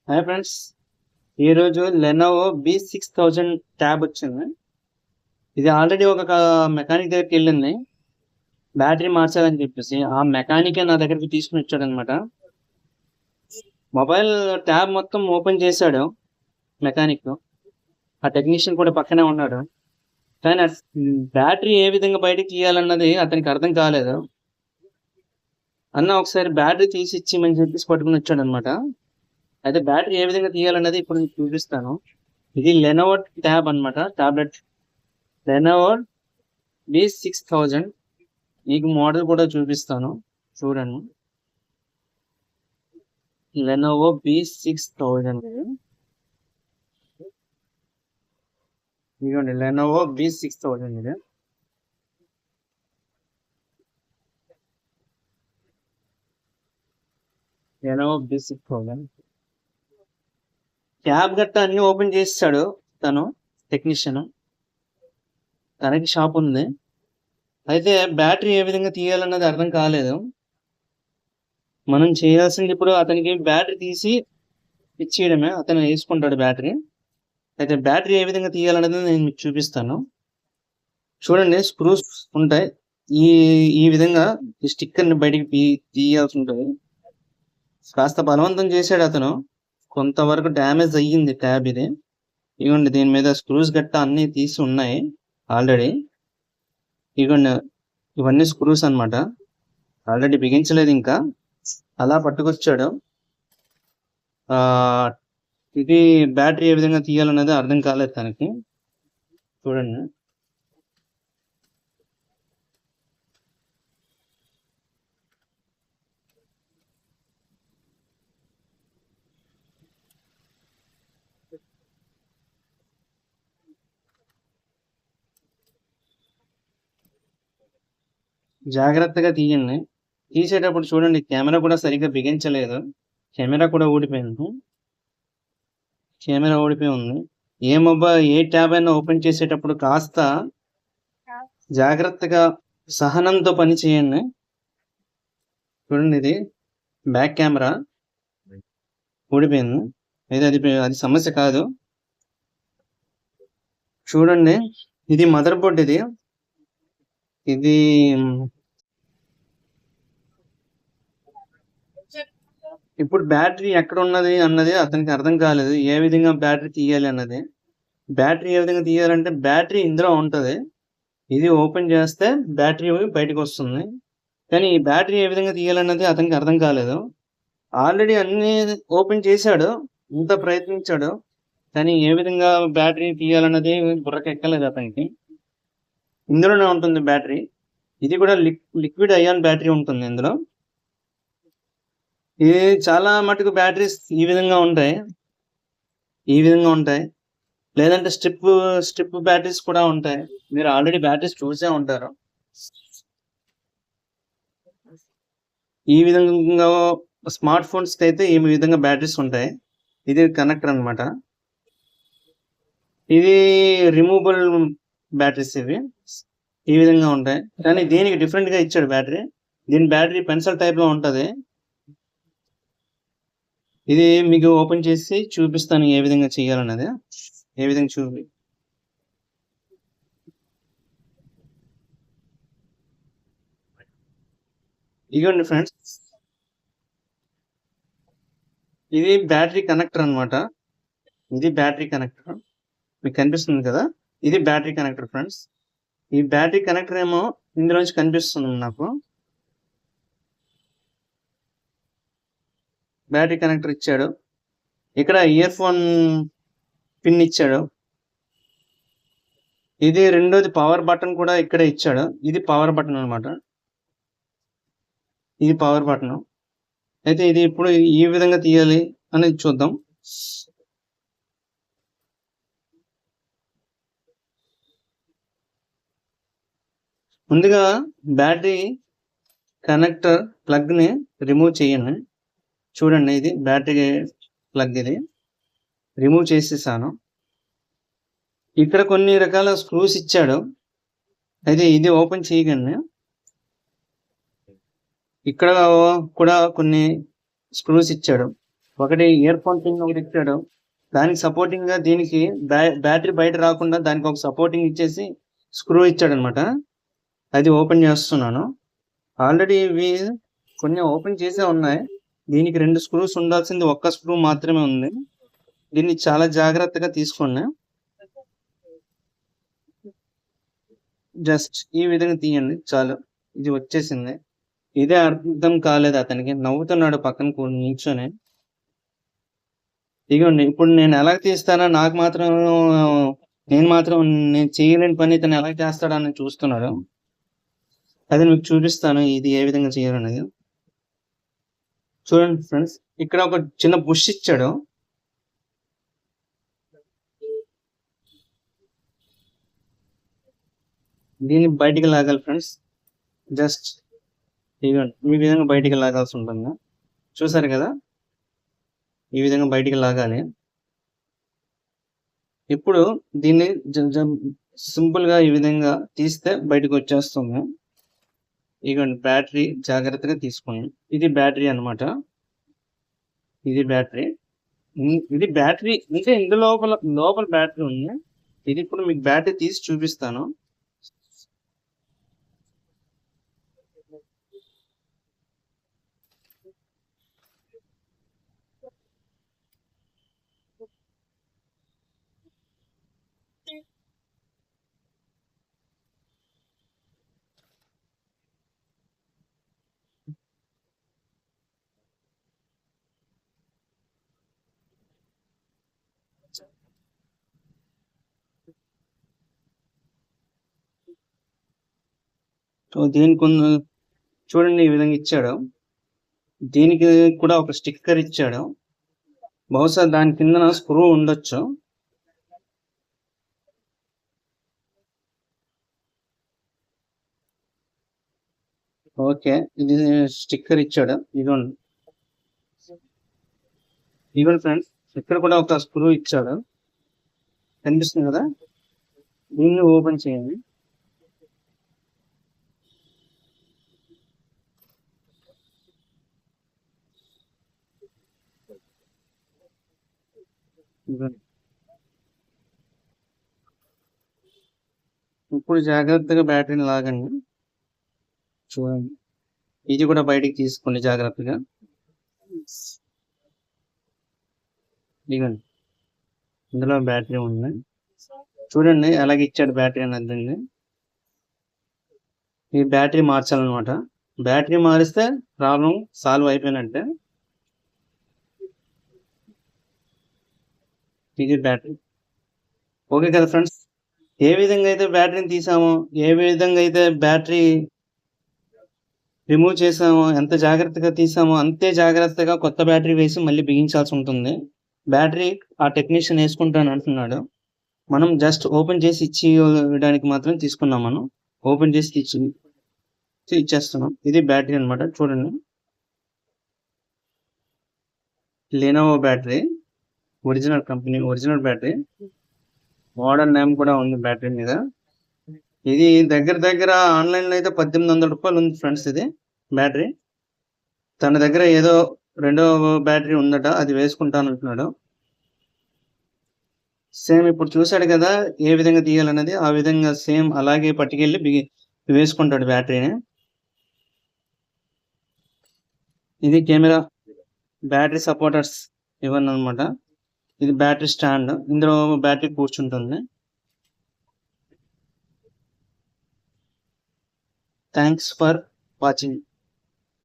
Hi friends, ఈరోజు Lenovo B6000 tab వచ్చింది. ఇది ఆల్రెడీ ఒక మెకానిక్ దగ్గరికి వెళ్ళింది, బ్యాటరీ మార్చాలని చెప్పేసి. ఆ మెకానికే నా దగ్గరికి తీసుకుని వచ్చాడు అనమాట. మొబైల్ ట్యాబ్ మొత్తం ఓపెన్ చేశాడు మెకానిక్. ఆ టెక్నీషియన్ కూడా పక్కనే ఉన్నాడు. కానీ బ్యాటరీ ఏ విధంగా బయటకు తీయాలన్నది అతనికి అర్థం కాలేదు. అన్న ఒకసారి బ్యాటరీ తీసి ఇచ్చిమని చెప్పేసి పట్టుకుని వచ్చాడు అనమాట. అయితే బ్యాటరీ ఏ విధంగా తీయాలన్నది ఇప్పుడు నేను చూపిస్తాను. ఇది లెనోవో ట్యాబ్ అనమాట, టాబ్లెట్. Lenovo B6000. మీకు మోడల్ కూడా చూపిస్తాను, చూడండి. లెనోవో B6000 ఇదిగోండి, లెనోవో B6000 ఇది. లెనోవో B6000 ట్యాబ్ గట్ట అన్ని ఓపెన్ చేస్తాడు తను, టెక్నీషియన్. తనకి షాప్ ఉంది. అయితే బ్యాటరీ ఏ విధంగా తీయాలన్నది అర్థం కాలేదు. మనం చేయాల్సింది ఇప్పుడు అతనికి బ్యాటరీ తీసి ఇచ్చేయడమే. అతను వేసుకుంటాడు బ్యాటరీ. అయితే బ్యాటరీ ఏ విధంగా తీయాలన్నది నేను మీకు చూపిస్తాను. చూడండి, స్క్రూస్ ఉంటాయి. ఈ ఈ విధంగా ఈ స్టిక్కర్ని బయటికి తీయాల్సి ఉంటుంది. కాస్త బలవంతం చేశాడు అతను, కొంతవరకు డ్యామేజ్ అయ్యింది ట్యాబ్ ఇది. ఇవ్వండి, దీని మీద స్క్రూస్ గట్ట అన్నీ తీసి ఉన్నాయి ఆల్రెడీ. ఇవ్వండి, ఇవన్నీ స్క్రూస్ అనమాట. ఆల్రెడీ బిగించలేదు ఇంకా, అలా పట్టుకొచ్చాడు. ఇది బ్యాటరీ ఏ విధంగా తీయాలన్నది అర్థం కాలేదు తనకి. చూడండి, జాగ్రత్తగా తీయండి. తీసేటప్పుడు చూడండి, కెమెరా కూడా సరిగ్గా బిగించలేదు. కెమెరా కూడా ఊడిపోయింది. కెమెరా ఊడిపోయి ఉంది. ఏ ట్యాబ్ అయినా ఓపెన్ చేసేటప్పుడు కాస్త జాగ్రత్తగా సహనంతో పని చేయండి. చూడండి, ఇది బ్యాక్ కెమెరా ఊడిపోయింది. అయితే అది సమస్య కాదు. చూడండి, ఇది మదర్ బోర్డ్. ఇది ఇప్పుడు బ్యాటరీ ఎక్కడ ఉన్నది అన్నది అతనికి అర్థం కాలేదు, ఏ విధంగా బ్యాటరీ తీయాలి అన్నది. బ్యాటరీ ఏ విధంగా తీయాలంటే బ్యాటరీ ఇందులో ఉంటుంది. ఇది ఓపెన్ చేస్తే బ్యాటరీ బయటకు వస్తుంది. కానీ ఈ బ్యాటరీ ఏ విధంగా తీయాలన్నది అతనికి అర్థం కాలేదు. ఆల్రెడీ అన్ని ఓపెన్ చేశాడు, ఇంత ప్రయత్నించాడు, కానీ ఏ విధంగా బ్యాటరీ తీయాలన్నది బుర్రకెక్కలేదు అతనికి. ఇందులోనే ఉంటుంది బ్యాటరీ. ఇది కూడా లిక్విడ్ అయాన్ బ్యాటరీ ఉంటుంది ఇందులో. ఇది చాలా మటుకు బ్యాటరీస్ ఈ విధంగా ఉంటాయి. లేదంటే స్ట్రిప్ బ్యాటరీస్ కూడా ఉంటాయి. మీరు ఆల్రెడీ బ్యాటరీస్ చూసే ఉంటారు. ఈ విధంగా స్మార్ట్ ఫోన్స్ కి అయితే ఈ విధంగా బ్యాటరీస్ ఉంటాయి. ఇది కనెక్టర్ అనమాట. ఇది రిమూవబుల్ బ్యాటరీస్. ఇవి ఈ విధంగా ఉంటాయి, కానీ దీనికి డిఫరెంట్ గా ఇచ్చాడు బ్యాటరీ. దీని బ్యాటరీ పెన్సిల్ టైప్ లో ఉంటది. ఇది మీకు ఓపెన్ చేసి చూపిస్తాను ఏ విధంగా చేయాలన్నది. ఏ విధంగా ఇదిగోండి ఫ్రెండ్స్, ఇది బ్యాటరీ కనెక్టర్ అనమాట. ఇది బ్యాటరీ కనెక్టర్, మీకు కనిపిస్తుంది కదా. ఇది బ్యాటరీ కనెక్టర్ ఫ్రెండ్స్. ఈ బ్యాటరీ కనెక్టర్ ఏమో ఇందులోంచి కనిపిస్తుంది నాకు. బ్యాటరీ కనెక్టర్ ఇచ్చాడు. ఇక్కడ ఇయర్ ఫోన్ పిన్ ఇచ్చాడు. ఇది రెండోది పవర్ బటన్ కూడా ఇక్కడ ఇచ్చాడు. ఇది పవర్ బటన్ అనమాట. ఇది పవర్ బటన్. అయితే ఇది ఇప్పుడు ఈ విధంగా తీయాలి అనేది చూద్దాం. ముందుగా బ్యాటరీ కనెక్టర్ ప్లగ్ ని రిమూవ్ చేయండి. చూడండి, ఇది బ్యాటరీ ప్లగ్. ఇది రిమూవ్ చేసేసాను. ఇక్కడ కొన్ని రకాల స్క్రూస్ ఇచ్చాడు. అయితే ఇది ఓపెన్ చేయగానే ఇక్కడ కూడా కొన్ని స్క్రూస్ ఇచ్చాడు. ఒకటి ఇయర్ ఫోన్ పిన్ ఒకటి ఇచ్చాడు. దానికి సపోర్టింగ్ గా దీనికి బ్యాటరీ బయట రాకుండా దానికి ఒక సపోర్టింగ్ ఇచ్చేసి స్క్రూ ఇచ్చాడనమాట. అది ఓపెన్ చేస్తున్నాను. ఆల్రెడీ ఇవి కొన్ని ఓపెన్ చేసే ఉన్నాయి. దీనికి 2 స్క్రూస్ ఉండాల్సింది ఒక్క స్క్రూ మాత్రమే ఉంది. దీన్ని చాలా జాగ్రత్తగా తీసుకోండి. జస్ట్ ఈ విధంగా తీయండి చాలు. ఇది వచ్చేసింది. ఇదే అర్థం కాలేదు అతనికి. నవ్వుతున్నాడు పక్కన నిల్చొని. ఇదిగోండి ఇప్పుడు నేను ఎలా తీస్తానో నాకు మాత్రం నేను చేయలేని పని ఇతను ఎలా చేస్తాడని చూస్తున్నాడు. అది మీకు చూపిస్తాను ఇది ఏ విధంగా చేయాలనేది. చూడండి ఫ్రెండ్స్, ఇక్కడ ఒక చిన్న బుష్ ఇచ్చాడు. దీన్ని బయటికి లాగాలి ఫ్రెండ్స్. జస్ట్ ఇదిగోండి ఈ విధంగా బయటికి లాగాల్సి ఉంటుంది. చూసారు కదా, ఈ విధంగా బయటికి లాగాలి. ఇప్పుడు దీన్ని సింపుల్ గా ఈ విధంగా తీస్తే బయటకు వచ్చేస్తుంది. ఇదిగోండి బ్యాటరీ జాగ్రత్తగా తీసుకోండి. ఇది బ్యాటరీ అన్నమాట. ఇది బ్యాటరీ. ఇది బ్యాటరీ అంటే ఇందులో లోపల బ్యాటరీ ఉంది. ఇది ఇప్పుడు మీకు బ్యాటరీ తీసి చూపిస్తాను. సో దీనికి చూడండి ఈ విధంగా ఇచ్చాడు. దీనికి కూడా ఒక స్టిక్కర్ ఇచ్చాడు. బహుశా దాని కింద స్క్రూ ఉండొచ్చు. ఓకే, ఇది స్టిక్కర్ ఇచ్చాడు. ఇదిగోండి ఫ్రెండ్స్, ఇక్కడ కూడా ఒక స్క్రూ ఇచ్చాడు. కనిపిస్తుంది కదా, దీన్ని ఓపెన్ చేయండి. ఇప్పుడు జాగ్రత్తగా బ్యాటరీని లాగండి. చూడండి, ఇది కూడా బయటికి తీసుకోండి జాగ్రత్తగా. ఇదిగోండి, ఇందులో బ్యాటరీ ఉంది. చూడండి ఎలాగ ఇచ్చాడు బ్యాటరీ అనేది. ఈ బ్యాటరీ మార్చాలన్నమాట. బ్యాటరీ మారిస్తే ప్రాబ్లం సాల్వ్ అయిపోయినట్టే. ఇది బ్యాటరీ. ఓకే కదా ఫ్రెండ్స్, ఏ విధంగా అయితే బ్యాటరీని తీసామో, ఏ విధంగా అయితే బ్యాటరీ రిమూవ్ చేసామో, ఎంత జాగ్రత్తగా తీసామో అంతే జాగ్రత్తగా కొత్త బ్యాటరీ వేసి మళ్ళీ బిగించాల్సి ఉంటుంది. బ్యాటరీ ఆ టెక్నీషియన్ వేసుకుంటాను అంటున్నాడు. మనం జస్ట్ ఓపెన్ చేసి ఇచ్చేయడానికి మాత్రం తీసుకున్నాం. మనం ఓపెన్ చేసి ఇచ్చేస్తున్నాం. ఇది బ్యాటరీ అన్నమాట. చూడండి, Lenovo battery, original company, original battery. Model name కూడా ఉంది బ్యాటరీ మీద. ఇది దగ్గర ఆన్లైన్ లో అయితే 1800 రూపాయలు ఉంది ఫ్రెండ్స్. ఇది బ్యాటరీ. తన దగ్గర ఏదో రెండో బ్యాటరీ ఉందట, అది వేసుకుంటాను అంటున్నాడు. సేమ్ ఇప్పుడు చూసాడు కదా ఏ విధంగా తీయాలన్నది, ఆ విధంగా సేమ్ అలాగే పట్టుకెళ్ళి వేసుకుంటాడు బ్యాటరీని. ఇది కెమెరా బ్యాటరీ సపోర్టర్స్ ఇవన్నీ అనమాట. ఇది బ్యాటరీ స్టాండ్, ఇందులో బ్యాటరీ కూర్చుంటుంది. Thanks for watching.